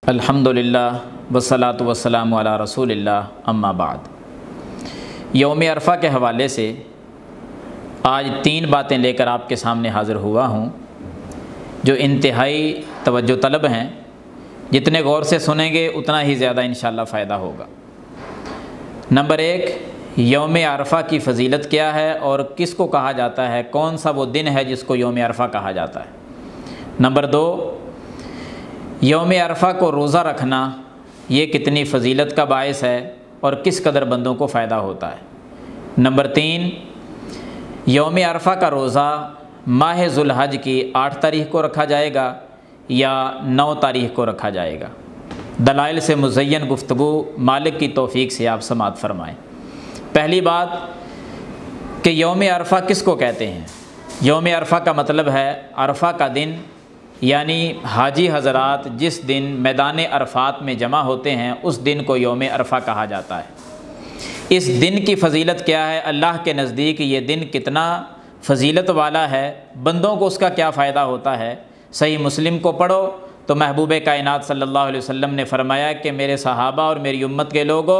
अल्हम्दुलिल्लाह वस्सलातु वस्सलामु अला रसूलिल्लाह अम्मा बाद। यौम अरफ़ा के हवाले से आज 3 बातें लेकर आपके सामने हाज़िर हुआ हूँ जो इंतहाई तवज्जो तलब हैं। जितने गौर से सुनेंगे उतना ही ज़्यादा इंशाअल्लाह फ़ायदा होगा। नंबर 1, यौम अरफ़ा की फ़जीलत क्या है और किसको कहा जाता है, कौन सा वो दिन है जिसको यौम अरफ़ा कहा जाता है। नंबर 2, यौम अरफ़ा को रोज़ा रखना ये कितनी फ़जीलत का बायस है और किस कदर बंदों को फ़ायदा होता है। नंबर 3, यौम अरफ़ा का रोज़ा माह ज़ुल्हज की 8 तारीख़ को रखा जाएगा या 9 तारीख़ को रखा जाएगा। दलाइल से मुज़य्यन गुफ्तगू मालिक की तौफ़ीक से आप समाअत फ़रमाएँ। पहली बात कि यौम अरफ़ा किसको कहते हैं। यौम अरफ़ा का मतलब है अरफ़ा का दिन, यानी हाजी हज़रात जिस दिन मैदान अरफ़ात में जमा होते हैं उस दिन को यौम अरफ़ा कहा जाता है। इस दिन की फ़जीलत क्या है, अल्लाह के नज़दीक ये दिन कितना फ़जीलत वाला है, बंदों को उसका क्या फ़ायदा होता है। सही मुस्लिम को पढ़ो तो महबूब कायनात सल्लल्लाहु अलैहि वसल्लम ने फ़रमाया कि मेरे सहाबा और मेरी उम्मत के लोगों,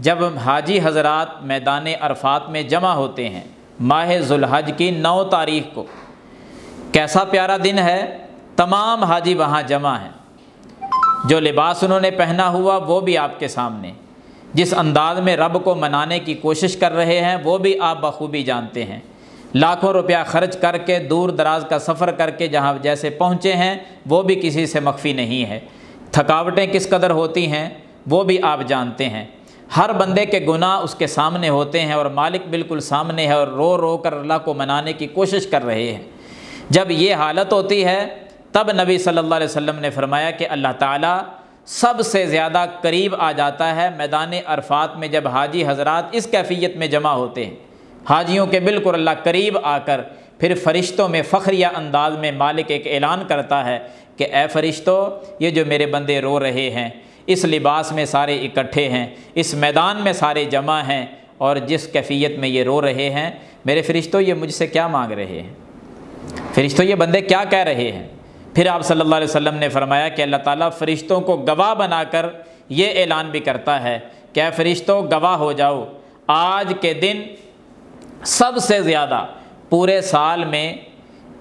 जब हाजी हज़रात मैदान अरफ़ात में जमा होते हैं माह ज़ुल्हज की 9 तारीख़ को, कैसा प्यारा दिन है। तमाम हाजी वहाँ जमा हैं, जो लिबास उन्होंने पहना हुआ वो भी आपके सामने, जिस अंदाज में रब को मनाने की कोशिश कर रहे हैं वो भी आप बखूबी जानते हैं। लाखों रुपया ख़र्च करके दूर दराज का सफ़र करके जहाँ जैसे पहुँचे हैं वो भी किसी से मख्फी नहीं है। थकावटें किस कदर होती हैं वो भी आप जानते हैं। हर बंदे के गुनाह उसके सामने होते हैं और मालिक बिल्कुल सामने है और रो रो कर अल्लाह को मनाने की कोशिश कर रहे हैं। जब ये हालत होती है तब नबी सल्लल्लाहु अलैहि वसल्लम ने फरमाया कि अल्लाह ताला सबसे ज़्यादा करीब आ जाता है मैदान अरफ़ात में। जब हाजी हज़रात इस कैफियत में जमा होते हैं, हाजियों के बिल्कुल अल्लाह करीब आकर फिर फ़रिश्तों में फ़ख्रिया अंदाज में मालिक एक ऐलान करता है कि ए फ़रिश्तों, ये जो मेरे बंदे रो रहे हैं, इस लिबास में सारे इकट्ठे हैं, इस मैदान में सारे जमा हैं और जिस कैफियत में ये रो रहे हैं, मेरे फ़रिश्तों ये मुझसे क्या मांग रहे हैं, फ़रिश्तों ये बंदे क्या कह रहे हैं। फिर आप सल्लल्लाहु अलैहि वसल्लम ने फरमाया कि अल्लाह ताला फ़रिश्तों को गवाह बनाकर ये ऐलान भी करता है कि ऐ फ़रिश्तों गवाह हो जाओ, आज के दिन सबसे ज़्यादा पूरे साल में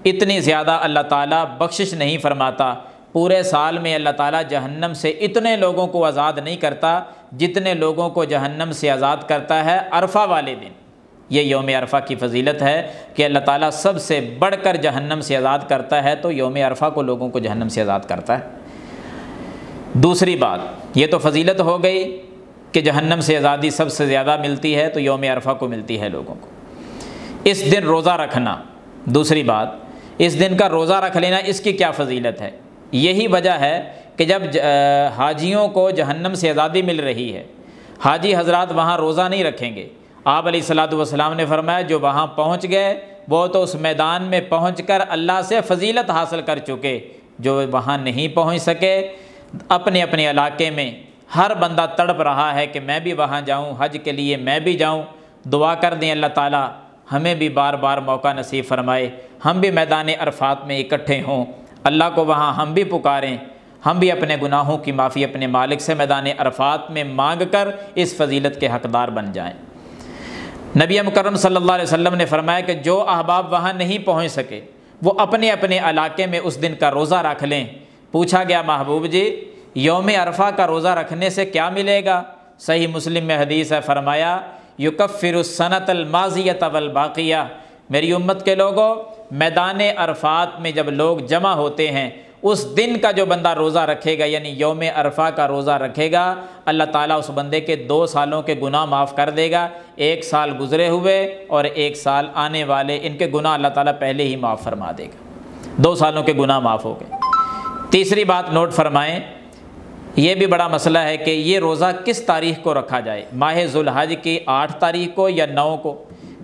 इतनी ज़्यादा अल्लाह ताला बख्शिश नहीं फरमाता। पूरे साल में अल्लाह ताला जहन्नम से इतने लोगों को आज़ाद नहीं करता जितने लोगों को जहन्नम से आज़ाद करता है अरफ़ा वाले दिन। ये यौम अरफ़ा की फ़जीलत है कि अल्लाह ताला सबसे बढ़कर जहन्नम से आज़ाद करता है, तो यौम अरफ़ा को लोगों को जहन्नम से आज़ाद करता है। दूसरी बात, ये तो फ़जीलत हो गई कि जहन्नम से आज़ादी सबसे ज़्यादा मिलती है, तो यौम अरफ़ा को मिलती है लोगों को। इस दिन रोज़ा रखना, दूसरी बात, इस दिन का रोज़ा रख लेना, इसकी क्या फ़जीलत है। यही वजह है कि जब हाजियों को जहन्नम से आज़ादी मिल रही है, हाजी हज़रात वहाँ रोज़ा नहीं रखेंगे। आप अलैहिस्सलातु वस्सलाम ने फरमाया जो वहाँ पहुँच गए वो तो उस मैदान में पहुँचकर अल्लाह से फ़जीलत हासिल कर चुके। जो वहाँ नहीं पहुँच सके, अपने अपने इलाके में हर बंदा तड़प रहा है कि मैं भी वहाँ जाऊँ, हज के लिए मैं भी जाऊँ। दुआ कर दें अल्लाह ताला हमें भी बार बार मौका नसीब फरमाए, हम भी मैदान अरफ़ात में इकट्ठे हों, अल्लाह को वहाँ हम भी पुकारें, हम भी अपने गुनाहों की माफ़ी अपने मालिक से मैदान अरफ़ात में मांग कर इस फ़जीलत के हक़दार बन जाएँ। नबी मुकर्रम सल्लल्लाहु अलैहि वसल्लम ने फरमाया कि जो अहबाब वहाँ नहीं पहुँच सके वो अपने अपने इलाके में उस दिन का रोज़ा रख लें। पूछा गया महबूब जी यौम अरफ़ा का रोज़ा रखने से क्या मिलेगा। सही मुस्लिम में हदीस है, फरमाया युकफ़िरुस सनतल माज़ियत वल बाक़िया। मेरी उम्मत के लोगों, मैदान अरफ़ात में जब लोग जमा होते हैं उस दिन का जो बंदा रोज़ा रखेगा, यानी यौम अरफ़ा का रोज़ा रखेगा, अल्लाह ताला उस बंदे के 2 सालों के गुनाह माफ़ कर देगा। 1 साल गुज़रे हुए और 1 साल आने वाले, इनके गुनाह अल्लाह ताला पहले ही माफ़ फरमा देगा। 2 सालों के गुनाह माफ़ हो गए। तीसरी बात नोट फरमाएँ, ये भी बड़ा मसला है कि ये रोज़ा किस तारीख़ को रखा जाए, माह ज़ुल्हज की 8 तारीख़ को या 9 को,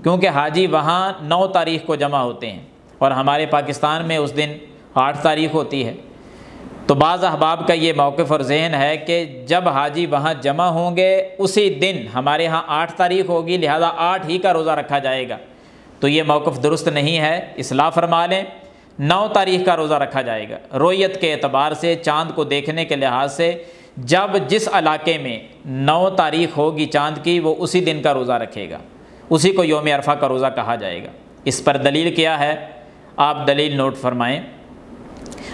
क्योंकि हाजी वहाँ 9 तारीख़ को जमा होते हैं और हमारे पाकिस्तान में उस दिन 8 तारीख़ होती है। तो बाज़ अहबाब का ये मौक़िफ़ और ज़हन है कि जब हाजी वहाँ जमा होंगे उसी दिन हमारे यहाँ 8 तारीख़ होगी, लिहाजा 8 ही का रोज़ा रखा जाएगा। तो ये मौक़िफ़ दुरुस्त नहीं है, इस्लाह फरमा लें। 9 तारीख का रोज़ा रखा जाएगा। रोयत के एतबार से, चाँद को देखने के लिहाज से, जब जिस इलाके में 9 तारीख होगी चाँद की, वो उसी दिन का रोज़ा रखेगा, उसी को यौम अरफा का रोज़ा कहा जाएगा। इस पर दलील क्या है, आप दलील नोट फरमाएँ।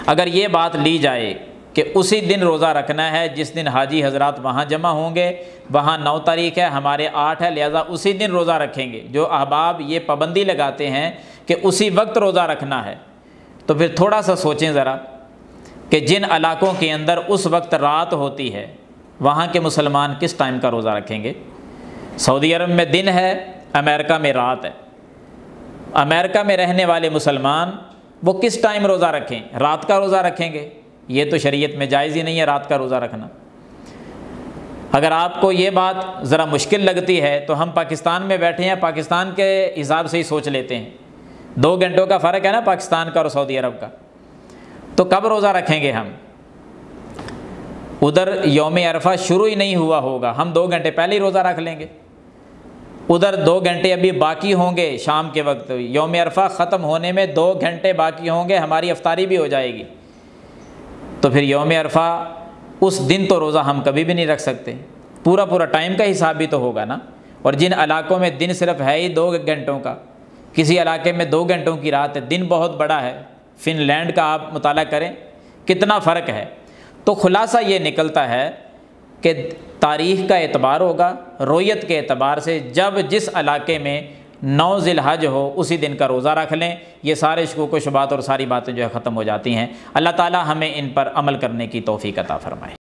अगर ये बात ली जाए कि उसी दिन रोज़ा रखना है जिस दिन हाजी हजरात वहाँ जमा होंगे, वहाँ 9 तारीख है, हमारे 8 है, लिहाजा उसी दिन रोज़ा रखेंगे। जो अहबाब ये पाबंदी लगाते हैं कि उसी वक्त रोज़ा रखना है, तो फिर थोड़ा सा सोचें ज़रा कि जिन इलाकों के अंदर उस वक्त रात होती है, वहाँ के मुसलमान किस टाइम का रोज़ा रखेंगे। सऊदी अरब में दिन है, अमेरिका में रात है। अमेरिका में रहने वाले मुसलमान वो किस टाइम रोज़ा रखें, रात का रोज़ा रखेंगे। ये तो शरीयत में जायज़ ही नहीं है रात का रोज़ा रखना। अगर आपको ये बात ज़रा मुश्किल लगती है तो हम पाकिस्तान में बैठे हैं, पाकिस्तान के हिसाब से ही सोच लेते हैं। 2 घंटों का फ़र्क है ना पाकिस्तान का और सऊदी अरब का, तो कब रोज़ा रखेंगे हम। उधर यौम अरफा शुरू ही नहीं हुआ होगा, हम 2 घंटे पहले ही रोज़ा रख लेंगे। उधर 2 घंटे अभी बाकी होंगे, शाम के वक्त यौम अरफा ख़त्म होने में 2 घंटे बाकी होंगे, हमारी इफ्तारी भी हो जाएगी। तो फिर यौम अरफा उस दिन तो रोज़ा हम कभी भी नहीं रख सकते, पूरा पूरा टाइम का हिसाब भी तो होगा ना। और जिन इलाकों में दिन सिर्फ है ही 2 घंटों का, किसी इलाके में 2 घंटों की रात है, दिन बहुत बड़ा है। फ़िनलैंड का आप मुताला करें कितना फ़र्क है। तो खुलासा ये निकलता है कि तारीख़ का एतबार होगा रोयत के एतबार से, जब जिस इलाके में 9 ज़िलहज हो उसी दिन का रोज़ा रख लें। ये सारे शुकूक व शुबात और सारी बातें जो है ख़त्म हो जाती हैं। अल्लाह ताला हमें इन पर अमल करने की तौफ़ीक़ अता फ़रमाए।